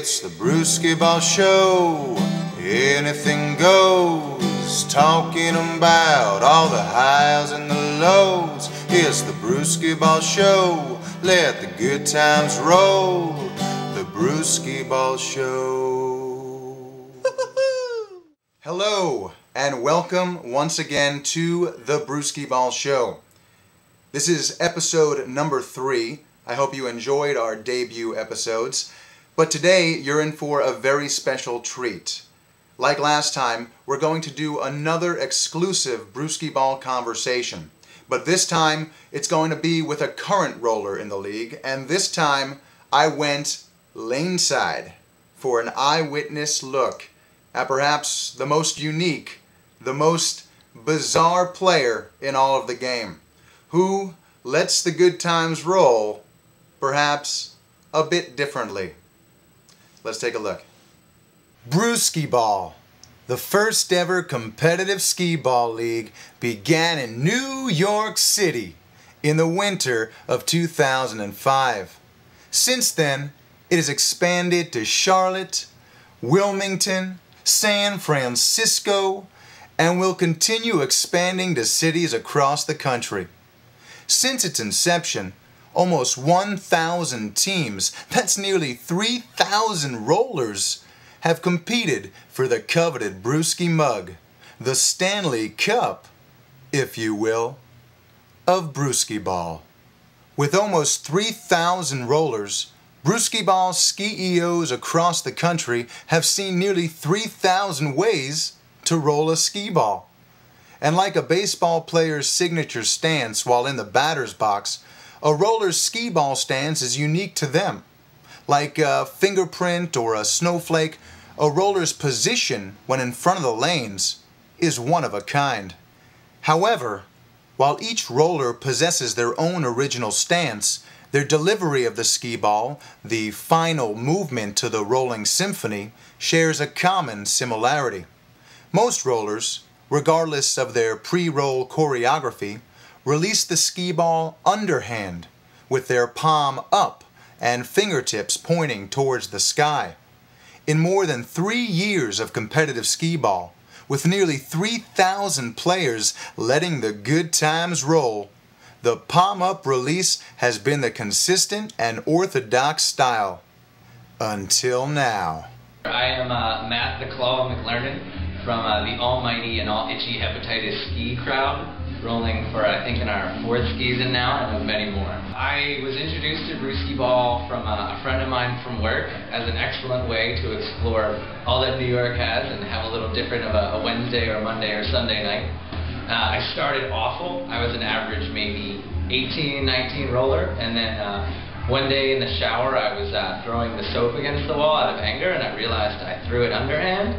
It's the Brewskee-Ball show. Anything goes. Talking about all the highs and the lows. It's the Brewskee-Ball show. Let the good times roll. The Brewskee-Ball show. Hello and welcome once again to the Brewskee-Ball show. This is episode number 3. I hope you enjoyed our debut episodes. But today you're in for a very special treat. Like last time, we're going to do another exclusive Brewskee-Ball conversation. But this time, it's going to be with a current roller in the league, and this time I went laneside for an eyewitness look at perhaps the most unique, the most bizarre player in all of the game, who lets the good times roll, perhaps a bit differently. Let's take a look. Brewskee-Ball. The first ever competitive skee-ball league began in New York City in the winter of 2005. Since then, it has expanded to Charlotte, Wilmington, San Francisco, and will continue expanding to cities across the country. Since its inception, almost 1,000 teams, that's nearly 3,000 rollers, have competed for the coveted Brewski mug, the Stanley Cup, if you will, of Brewskee-Ball. With almost 3,000 rollers, Brewskee-Ball ski-EOs across the country have seen nearly 3,000 ways to roll a skee-ball. And like a baseball player's signature stance while in the batter's box, a roller's skee-ball stance is unique to them. Like a fingerprint or a snowflake, a roller's position when in front of the lanes is one of a kind. However, while each roller possesses their own original stance, their delivery of the skee-ball, the final movement to the rolling symphony, shares a common similarity. Most rollers, regardless of their pre-roll choreography, release the skee-ball underhand, with their palm up and fingertips pointing towards the sky. In more than 3 years of competitive skee-ball, with nearly 3,000 players letting the good times roll, the palm-up release has been the consistent and orthodox style. Until now. I am Matt the Claw McLernan from the almighty and all itchy Hepatitis ski crowd, rolling for I think in our 4th season now, and with many more. I was introduced to Brewskee-Ball from a friend of mine from work as an excellent way to explore all that New York has and have a little different of a Wednesday or Monday or Sunday night. I started awful. I was an average maybe 18, 19 roller, and then one day in the shower I was throwing the soap against the wall out of anger, and I realized I threw it underhand,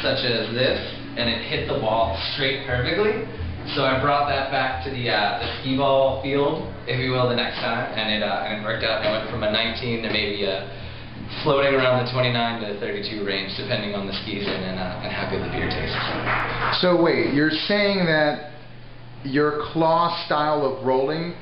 such as this, and it hit the ball straight perfectly. So I brought that back to the skee-ball field, if you will, the next time, and it worked out. I went from a 19 to maybe floating around the 29 to 32 range, depending on the season and how good the beer tastes. So wait, you're saying that your claw style of rolling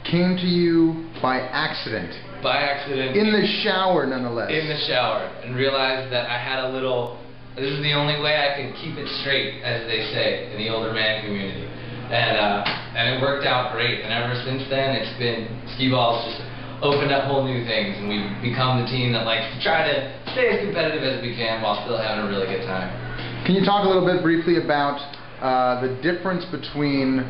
came to you by accident? By accident. In the shower, nonetheless. In the shower, and realized that I had a little... This is the only way I can keep it straight, as they say, in the older man community. And it worked out great. And ever since then, it's been, skee-ball's just opened up whole new things. And we've become the team that likes to try to stay as competitive as we can while still having a really good time. Can you talk a little bit briefly about the difference between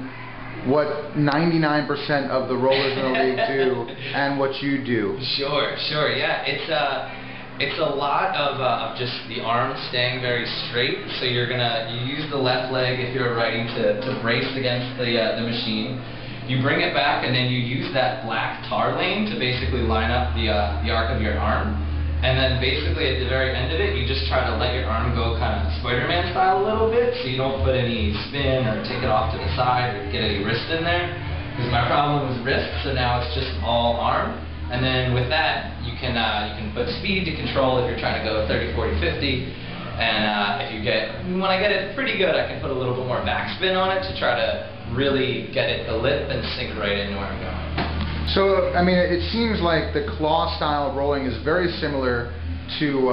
what 99% of the rollers in the league do and what you do? Sure, yeah. It's a lot of just the arms staying very straight. So you use the left leg if you're a righty to brace against the machine. You bring it back, and then you use that black tar lane to basically line up the arc of your arm. And then basically at the very end of it, you just try to let your arm go kind of Spider-Man style a little bit, so you don't put any spin or take it off to the side or get any wrist in there. Because my problem was wrist, so now it's just all arm. And then with that, you can put speed to control if you're trying to go 30, 40, 50. And when I get it pretty good, I can put a little bit more backspin on it to try to really get it the lip and sink right into where I'm going. So, I mean, it seems like the claw style of rolling is very similar to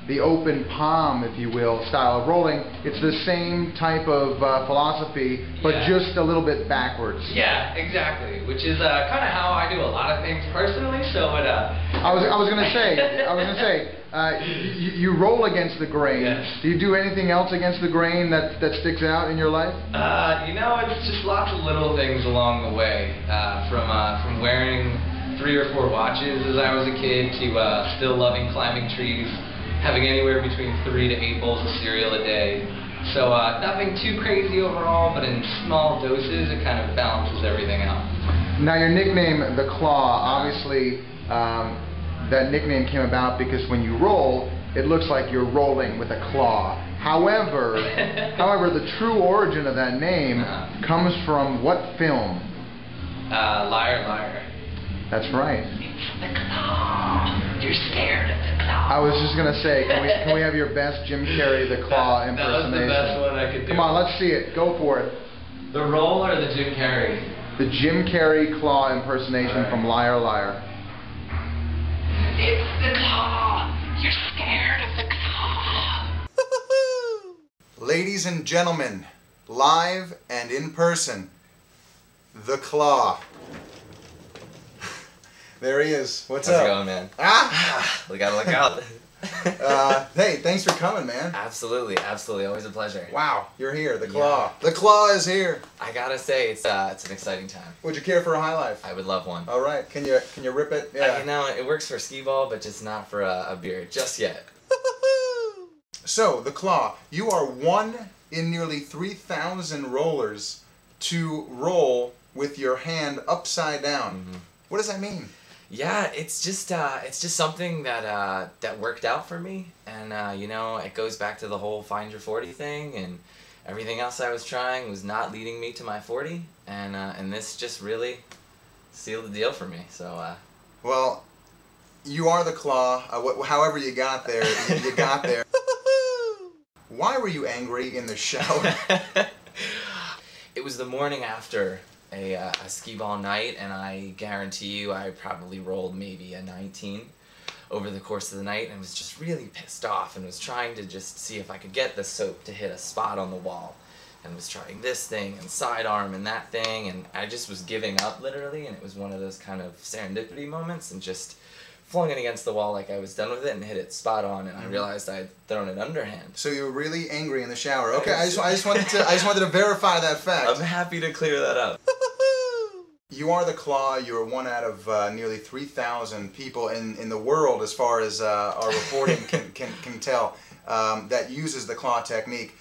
the open palm, if you will, style of rolling. It's the same type of philosophy, but just a little bit backwards. Yeah, exactly. Which is kind of how I do a lot of things personally. So, I was gonna say, you roll against the grain. Yes. Do you do anything else against the grain that sticks out in your life? You know, it's just lots of little things along the way. From wearing 3 or 4 watches as I was a kid to still loving climbing trees, having anywhere between 3 to 8 bowls of cereal a day. So nothing too crazy overall, but in small doses it kind of balances everything out. Now your nickname, the Claw, obviously that nickname came about because when you roll, it looks like you're rolling with a claw. However, the true origin of that name comes from what film? Liar, liar. That's right. It's the claw. You're scared of the claw. I was just gonna say, can we have your best Jim Carrey the Claw impersonation? That was the best one I could do. Come on, let's see it. Go for it. The roll or the Jim Carrey? The Jim Carrey Claw impersonation from Liar Liar. It's the claw. You're scared of the claw. Ladies and gentlemen, live and in person, the Claw. There he is. What's up? How's it going, man? We gotta look out. Hey, thanks for coming, man. Absolutely, absolutely. Always a pleasure. Wow, you're here. The Claw. The Claw is here. I gotta say, it's an exciting time. Would you care for a high life? I would love one. All right. Can you rip it? Yeah. You know, it works for skee-ball, but just not for a beer just yet. So, the Claw, you are one in nearly 3,000 rollers to roll with your hand upside down. Mm-hmm. What does that mean? Yeah, it's just something that worked out for me, and you know, it goes back to the whole find your 40 thing, and everything else I was trying was not leading me to my 40, and this just really sealed the deal for me. So, well, you are the Claw. However you got there, you got there. Why were you angry in the shower? It was the morning after a skee-ball night, and I guarantee you I probably rolled maybe a 19 over the course of the night, and was just really pissed off and was trying to just see if I could get the soap to hit a spot on the wall, and was trying this thing and sidearm and that thing, and I just was giving up literally, and it was one of those kind of serendipity moments, and just flung it against the wall like I was done with it and hit it spot on, and I realized I'd thrown it underhand. So you were really angry in the shower. Okay, I just wanted to verify that fact. I'm happy to clear that up. You are the Claw. You are one out of nearly 3,000 people in the world, as far as our reporting can tell, that uses the Claw technique.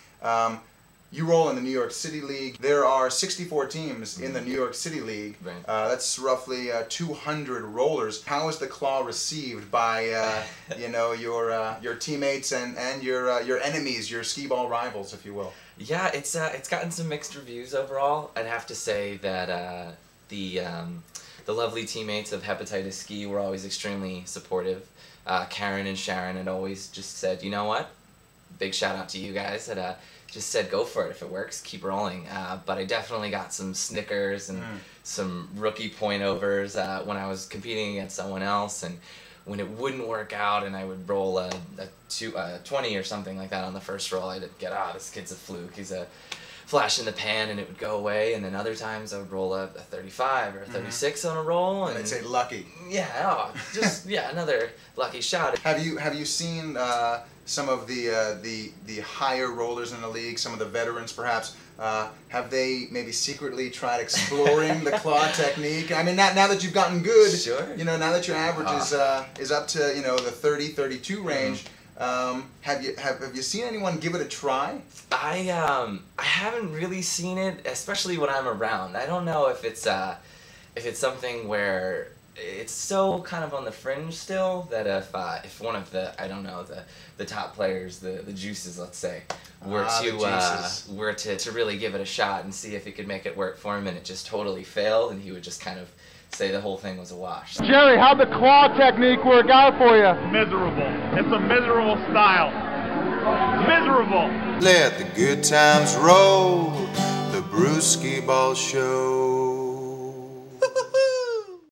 You roll in the New York City League. There are 64 teams in the New York City League. Right. That's roughly 200 rollers. How is the Claw received by you know, your teammates and your enemies, your skee-ball rivals, if you will? Yeah, it's gotten some mixed reviews overall. I'd have to say that the lovely teammates of Hepatitis Ski were always extremely supportive. Karen and Sharon had always just said, you know what? Big shout out to you guys that just said go for it. If it works, keep rolling. But I definitely got some snickers and some rookie point overs when I was competing against someone else, and when it wouldn't work out and I would roll a 20 or something like that on the first roll, I'd get, this kid's a fluke, he's a flash in the pan, and it would go away. And then other times I would roll a 35 or a 36 on a roll, and I'd say lucky. Yeah, just another lucky shot. Have you seen some of the higher rollers in the league, some of the veterans perhaps? Have they maybe secretly tried exploring the Claw technique? I mean, now that you've gotten good, sure. You know, now that your average is up to, you know, the 30, 32 range. Have you seen anyone give it a try? I haven't really seen it, especially when I'm around. I don't know if it's something where it's so kind of on the fringe still, that if one of the, I don't know, the top players, the juices, let's say, were to really give it a shot and see if he could make it work for him, and it just totally failed, and he would just kind of say the whole thing was a wash. Jerry, how'd the Claw technique work out for you? Miserable. It's a miserable style. Miserable. Let the good times roll. The Brewskee-Ball Show.